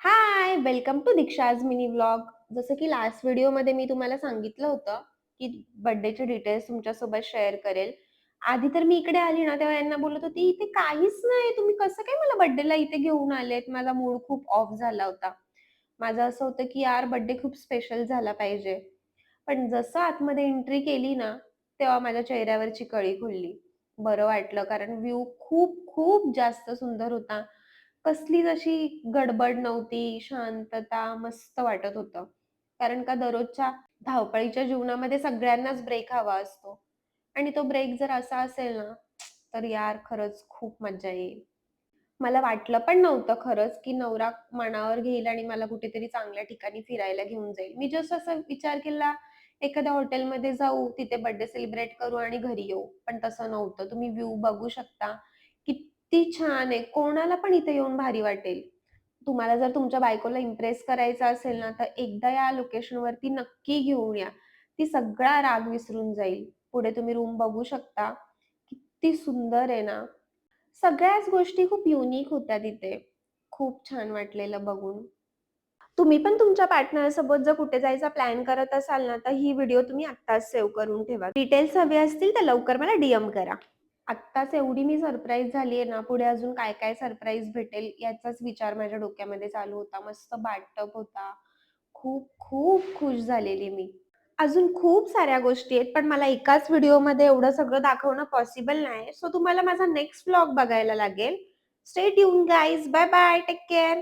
High! Welcome to Diksha's mini vlog. जसं की last व्हिडिओमध्ये मी तुम्हाला सांगितलं होतं, की बर्थडेचे डिटेल्स तुमच्यासोबत शेअर करेल. आधी तर मी इकडे आली ना, तेव्हा यांना बोलत होती, "इथे काहीच नाही. तुम्ही कसं काय मला बर्थडेला इथे घेऊन आलेत?" माझा मूड खूप ऑफ झाला होता. माझं असं होतं, की यार बर्थडे खूप स्पेशल झाला पाहिजे. पण जसं आतमध्ये एंट्री केली ना, तेव्हा माझ्या चेहऱ्यावरची कळी खुलली. बरं वाटलं कारण व्ह्यू खूप, खूप जास्त सुंदर होता. कसलीच अशी गडबड नव्हती, शांतता, मस्त वाटत होतं. कारण का दररोजच्या धावपळीच्या जीवनामध्ये सगळ्यांनाच ब्रेक हवा असतो आणि तो ब्रेक जर असा असेल ना, तर यार खरंच खूप मज्जा येईल. मला वाटलं पण नव्हतं खरंच, की नवरा मनावर घेईल आणि मला कुठेतरी चांगल्या ठिकाणी फिरायला घेऊन जाईल. मी जस्ट असा विचार केला, एखाद्या हॉटेलमध्ये जाऊ, तिथे बर्थडे सेलिब्रेट करू आणि घरी येऊ. पण तसं नव्हतं. तुम्ही व्ह्यू बघू शकता. किती छान आहे. कोणाला पण इथे येऊन भारी वाटेल. तुम्हाला जर तुमच्या बायकोला इम्प्रेस करायचं असेल ना, तर एकदा या लोकेशनवरती नक्की घेऊन या. ती सगळा राग विसरून जाईल. पुढे तुम्ही रूम बघू शकता. किती सुंदर आहे ना. सगळ्याच गोष्टी खूप युनिक होत्या तिथे. खूप छान वाटलेलं बघून. तुम्ही पण तुमच्या पार्टनरसोबत जर कुठे जायचा प्लॅन करत असाल ना, तर ही व्हिडिओ तुम्ही आत्ताच सेव्ह करून ठेवा. डिटेल्स हवे असतील तर लवकर मला डी-एम करा. आत्ताच एवढी मी सरप्राईज झाली आहे ना, पुढे अजून काय-काय सरप्राईज भेटेल याचाच विचार माझ्या डोक्यामध्ये चालू होता. मस्त बाथटब होता. खूप, खूप खुश झालेली मी. अजून खूप साऱ्या गोष्टी आहेत, पण मला एकाच व्हिडिओमध्ये एवढं सगळं दाखवणं पॉसिबल नाही. सो तुम्हाला माझा नेक्स्ट व्लॉग बघायला लागेल. Stay tuned guys. Bye bye. Take care.